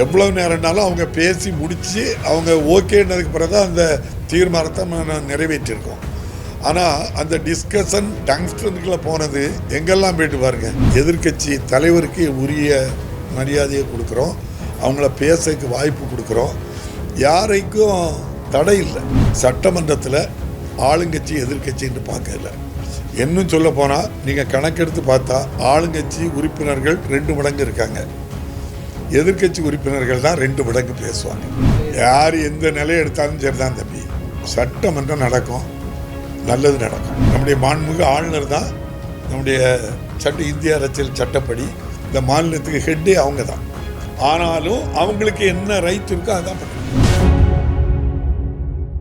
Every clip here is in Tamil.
எவ்வளோ நேரம்னாலும் அவங்க பேசி முடித்து அவங்க ஓகேன்னதுக்கு பிறகு தான் அந்த தீர்மானத்தை நிறைவேற்றியிருக்கோம். ஆனால் அந்த டிஸ்கஷன் டங்ஸ்டனுக்குள்ளே போனது எங்கெல்லாம் போயிட்டு பாருங்க. எதிர்கட்சி தலைவருக்கு உரிய மரியாதையை கொடுக்குறோம், அவங்கள பேசக்கு வாய்ப்பு கொடுக்குறோம், யாரைக்கும் தடை இல்லை. சட்டமன்றத்தில் ஆளுங்கட்சி எதிர்கட்சின்னு பார்க்கல. இன்னும் சொல்ல போனால் நீங்கள் கணக்கெடுத்து பார்த்தா ஆளுங்கட்சி உறுப்பினர்கள் 2 மடங்கு இருக்காங்க, எதிர்கட்சி உறுப்பினர்கள் தான் 2 மடங்கு பேசுவாங்க. யார் எந்த நிலையை எடுத்தாலும் சரி தான் தம்பி, சட்டமன்றம் நடக்கும், நல்லது நடக்கும். நம்முடைய மாண்புமிகு ஆளுநர் தான் நம்முடைய இந்திய அரசியல் சட்டப்படி இந்த மாநிலத்துக்கு ஹெட்டே அவங்க தான். ஆனாலும் அவங்களுக்கு என்ன ரைட் இருக்கோ அதான் பண்ணுறாங்க.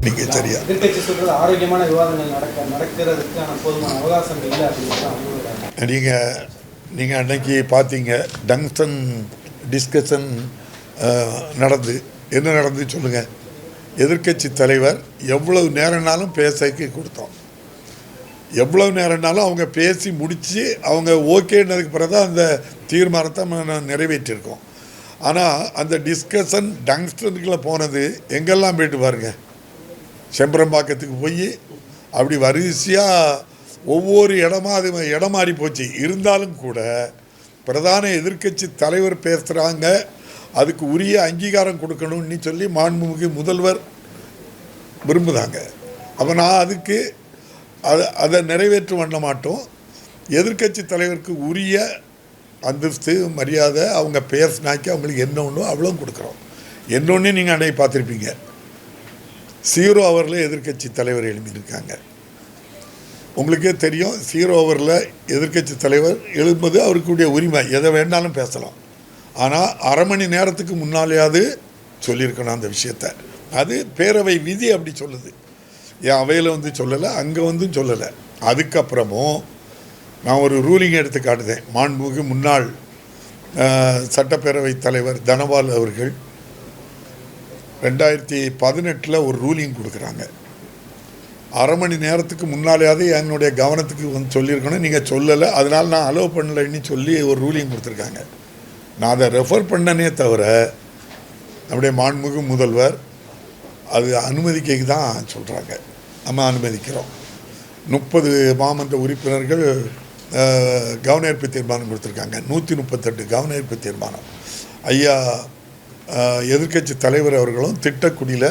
நீங்கள் சரியா எதிர்கட்சி சொல்றது ஆரோக்கியமான விவாதங்கள் நடக்கிறதுக்கான போதுமான அவகாசம் இல்லை அப்படின்னு நீங்கள் அன்னைக்கு பார்த்தீங்க டங்ஸ்டன் டிஸ்கஷன் நடந்து என்ன நடந்து சொல்லுங்கள். எதிர்கட்சி தலைவர் எவ்வளவு நேரம்னாலும் பேசக்கு கொடுத்தோம், எவ்வளவு நேரம்னாலும் அவங்க பேசி முடித்து அவங்க ஓகேன்னதுக்கு பிறகு தான் அந்த தீர்மானத்தை நிறைவேற்றியிருக்கோம். ஆனால் அந்த டிஸ்கஷன் டங்ஸ்டனுக்குள்ளே போனது எங்கெல்லாம் போயிட்டு பாருங்க. செம்பரம்பாக்கத்துக்கு போய் அப்படி வரிசையாக ஒவ்வொரு இடமா அது இடம் மாறி போச்சு. இருந்தாலும் கூட பிரதான எதிர்கட்சி தலைவர் பேசுகிறாங்க, அதுக்கு உரிய அங்கீகாரம் கொடுக்கணும்னு சொல்லி மாண்புமிகு முதல்வர் விரும்புகிறாங்க. அப்போ நான் அதுக்கு அதை நிறைவேற்ற பண்ண மாட்டோம். எதிர்கட்சி தலைவருக்கு உரிய அந்தஸ்து மரியாதை அவங்க பேசினாக்கி அவங்களுக்கு என்ன ஒன்றோ அவ்வளோ கொடுக்குறோம். என்னொன்னே நீங்கள் அன்னைக்கு பார்த்துருப்பீங்க, 0 ஹவரில் எதிர்கட்சி தலைவர் எழுப்பியிருக்காங்க. உங்களுக்கே தெரியும், 0 ஹவரில் எதிர்கட்சி தலைவர் எழுப்பது அவருக்குடைய உரிமை, எதை வேணாலும் பேசலாம். ஆனால் அரை மணி நேரத்துக்கு முன்னாலேயாவது சொல்லியிருக்கணும் அந்த விஷயத்தை. அது பேரவை விதி அப்படி சொல்லுது. என் அவையில் சொல்லலை, அங்கே சொல்லலை. அதுக்கப்புறமும் நான் ஒரு ரூலிங் எடுத்து காட்டுதேன். மாண்புமிகு முன்னாள் சட்டப்பேரவை தலைவர் தனபால் அவர்கள் 2018 ஒரு ரூலிங் கொடுக்குறாங்க. அரை மணி நேரத்துக்கு முன்னாலேயாவது என்னுடைய கவனத்துக்கு சொல்லியிருக்கணும், நீங்கள் சொல்லலை, அதனால் நான் அலோவ் பண்ணலைன்னு சொல்லி ஒரு ரூலிங் கொடுத்துருக்காங்க. நான் அதை ரெஃபர் பண்ணனே தவிர நம்முடைய மாண்புமிகு முதல்வர் அது அனுமதிக்க தான் சொல்கிறாங்க. நம்ம அனுமதிக்கிறோம். 30 மாமன்ற உறுப்பினர்கள் கவனஈர்ப்பு தீர்மானம் கொடுத்துருக்காங்க. 138 கவனஈர்ப்பு தீர்மானம். ஐயா எதிர்கட்சி தலைவர் அவர்களும் திட்டக்குடியில்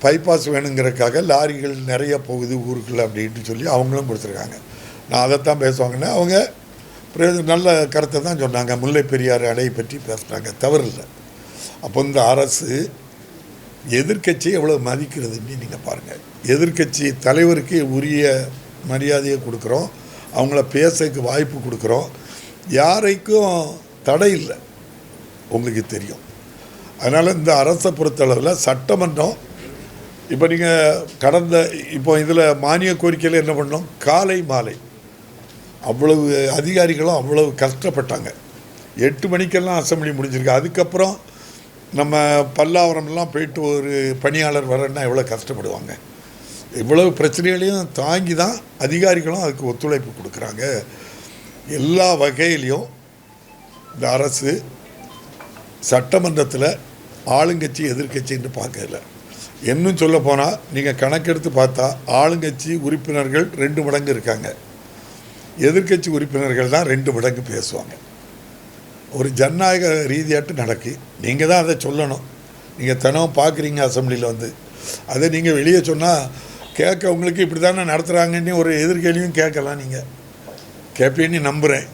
பைபாஸ் வேணுங்கிறதுக்காக லாரிகள் நிறைய போகுது ஊருக்குள்ள அப்படின்ட்டு சொல்லி அவங்களும் கொடுத்துருக்காங்க. நான் அதைத்தான் பேசுவாங்கன்னா அவங்க நல்ல கருத்தை தான் சொன்னாங்க. முல்லை பெரியாறு அணையை பற்றி பேசுகிறாங்க, தவறில்லை. அப்போ இந்த அரசு எதிர்கட்சியை எவ்வளோ மதிக்கிறதுன்னு நீங்கள் பாருங்கள். எதிர்கட்சி தலைவருக்கு உரிய மரியாதையை கொடுக்குறோம், அவங்கள பேசக்கு வாய்ப்பு கொடுக்குறோம், யாரைக்கும் தடை இல்லை, உங்களுக்கு தெரியும். அதனால் இந்த அரசை பொறுத்தளவில் சட்டமன்றம் இப்போ நீங்கள் இப்போ இதில் மானிய கோரிக்கையில் என்ன பண்ணோம், காலை மாலை அவ்வளவு அதிகாரிகளும் அவ்வளவு கஷ்டப்பட்டாங்க. 8 மணிக்கெல்லாம் அசம்பிளி முடிஞ்சிருக்கு. அதுக்கப்புறம் நம்ம பல்லாவரம்லாம் போயிட்டு ஒரு பணியாளர் வரன்னா எவ்வளோ கஷ்டப்படுவாங்க. இவ்வளவு பிரச்சனைகளையும் தாங்கி தான் அதிகாரிகளும் அதுக்கு ஒத்துழைப்பு கொடுக்குறாங்க. எல்லா வகையிலையும் இந்த அரசு சட்டமன்றத்தில் ஆளுங்கட்சி எதிர்கட்சின்னு பார்க்கல. இன்னும் சொல்ல போனால் நீங்கள் கணக்கெடுத்து பார்த்தா ஆளுங்கட்சி உறுப்பினர்கள் 2 மடங்கு இருக்காங்க, எதிர்கட்சி உறுப்பினர்கள் தான் 2 மடங்கு பேசுவாங்க. ஒரு ஜனநாயக ரீதியாட்டு நடக்கு. நீங்கள் தான் அதை சொல்லணும். நீங்கள் தினம் பார்க்குறீங்க அசம்பிளியில் அதை நீங்கள் வெளியே சொன்னால் கேட்க உங்களுக்கு இப்படி தானே நடத்துகிறாங்கன்னு ஒரு எதிர்கேள்வியும் கேட்கலாம். நீங்கள் கேட்பேன்னு நம்புகிறேன்.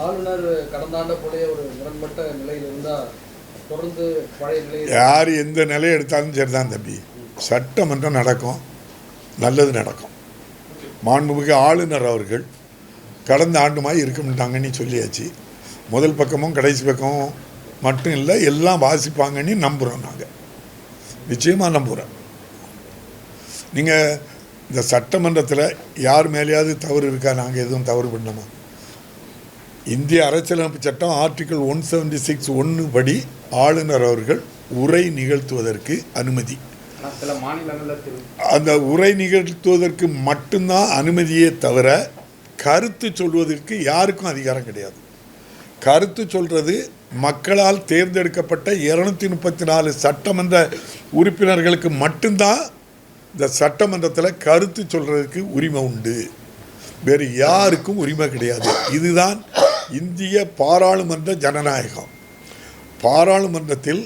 ஆளுநர் கடந்த ஆண்டு போல ஒரு முரண்பட்ட நிலையில் இருந்தால் தொடர்ந்து பழைய நிலை யார் எந்த நிலையை எடுத்தாலும் சரி தான் தம்பி, சட்டமன்றம் நடக்கும், நல்லது நடக்கும். மாண்புமிகு ஆளுநர் அவர்கள் கடந்த ஆண்டுமாய் இருக்க மாட்டாங்கன்னு சொல்லியாச்சு. முதல் பக்கமும் கடைசி பக்கமும் மட்டும் இல்லை, எல்லாம் வாசிப்பாங்கன்னு நம்புகிறோம். நாங்கள் நிச்சயமாக நம்புகிறோம். நீங்கள் இந்த சட்டமன்றத்தில் யார் மேலேயாவது தவறு இருக்கா, நாங்கள் எதுவும் தவறு பண்ணோமா? இந்திய அரசியலமைப்பு சட்டம் ஆர்டிகிள் 176(1) படி ஆளுநர் அவர்கள் உரை நிகழ்த்துவதற்கு அனுமதி. அந்த உரை நிகழ்த்துவதற்கு மட்டும்தான் அனுமதியே தவிர கருத்து சொல்வதற்கு யாருக்கும் அதிகாரம் கிடையாது. கருத்து சொல்கிறது மக்களால் தேர்ந்தெடுக்கப்பட்ட 234 சட்டமன்ற உறுப்பினர்களுக்கு மட்டும்தான் இந்த சட்டமன்றத்தில் கருத்து சொல்கிறதுக்கு உரிமை உண்டு. வேறு யாருக்கும் உரிமை கிடையாது. இதுதான் இந்திய பாராளுமன்ற ஜனநாயகம். பாராளுமன்றத்தில்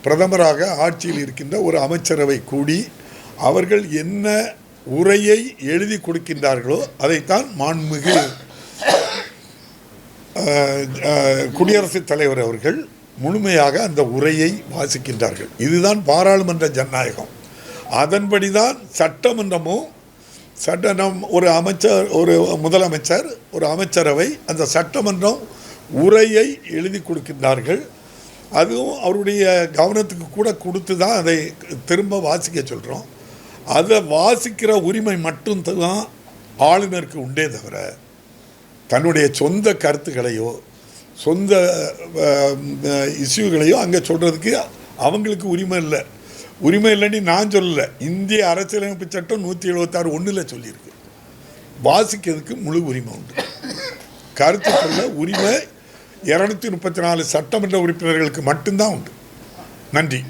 பிரதமராக ஆட்சியில் இருக்கின்ற ஒரு அமைச்சரவை கூடி அவர்கள் என்ன உரையை எழுதி கொடுக்கின்றார்களோ அதைத்தான் மாண்புமிகு குடியரசுத் தலைவர் அவர்கள் முழுமையாக அந்த உரையை வாசிக்கின்றார்கள். இதுதான் பாராளுமன்ற ஜனநாயகம். அதன்படி தான் சட்டமன்றமும் ஒரு அமைச்சர், ஒரு முதலமைச்சர், ஒரு அமைச்சரவை அந்த சட்டமன்றம் உரையை எழுதி கொடுக்கின்றார்கள். அதுவும் அவருடைய கவனத்துக்கு கூட கொடுத்து தான் அதை திரும்ப வாசிக்க சொல்கிறோம். அதை வாசிக்கிற உரிமை மட்டும்தான் ஆளுநருக்கு உண்டே தவிர தன்னுடைய சொந்த கருத்துக்களையோ சொந்த இஷ்யூகளையோ அங்கே சொல்கிறதுக்கு அவங்களுக்கு உரிமை இல்லை. உரிமை இல்லைன்னு நான் சொல்லலை. இந்திய அரசியலமைப்பு சட்டம் 176(1) சொல்லியிருக்கு. வாசிக்கிறதுக்கு முழு உரிமை உண்டு. கருத்து சொல்ல உரிமை 234 சட்டமன்ற உறுப்பினர்களுக்கு மட்டும்தான் உண்டு. நன்றி.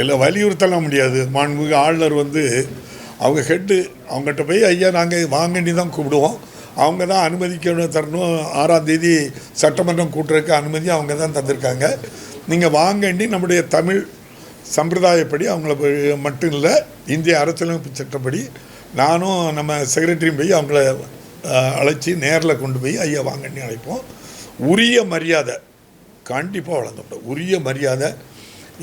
இல்லை, வலியுறுத்தலாம் முடியாது. மாண்புமிகு ஆளுநர் அவங்க ஹெட்டு, அவங்ககிட்ட போய் ஐயா நாங்கள் வாங்கண்டி தான் கூப்பிடுவோம். அவங்க தான் அனுமதிக்கணும் தரணும். 6ஆம் தேதி சட்டமன்றம் கூட்டுறதுக்கு அனுமதி அவங்க தான் தந்திருக்காங்க. நீங்கள் வாங்கண்டி நம்முடைய தமிழ் சம்பிரதாயப்படி அவங்கள மட்டும் இல்லை, இந்திய அரசியலமைப்பு சட்டப்படி நானும் நம்ம செக்ரட்டரியும் போய் அவங்கள அழைச்சி நேரில் கொண்டு போய் ஐயா வாங்கண்ணி அழைப்போம். உரிய மரியாதை கண்டிப்பாக வழங்கப்படும். உரிய மரியாதை,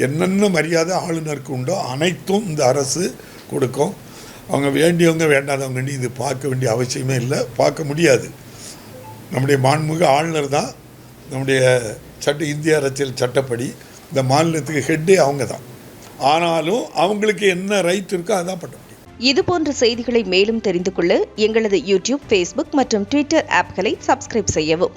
என்னென்ன மரியாதை ஆளுநருக்கு உண்டோ அனைத்தும் இந்த அரசு கொடுக்கும். அவங்க வேண்டியவங்க வேண்டாதவங்க இது பார்க்க வேண்டிய அவசியமே இல்லை, பார்க்க முடியாது. நம்முடைய மாண்புமிகு ஆளுநர் தான் நம்முடைய இந்திய அரசியல் சட்டப்படி இந்த மாநிலத்துக்கு ஹெட்டே அவங்க தான். ஆனாலும் அவங்களுக்கு என்ன ரைட் இருக்கோ அதான் பண்ண முடியும். இதுபோன்ற செய்திகளை மேலும் தெரிந்து கொள்ள எங்களது யூடியூப், ஃபேஸ்புக் மற்றும் ட்விட்டர் ஆப்களை சப்ஸ்கிரைப் செய்யவும்.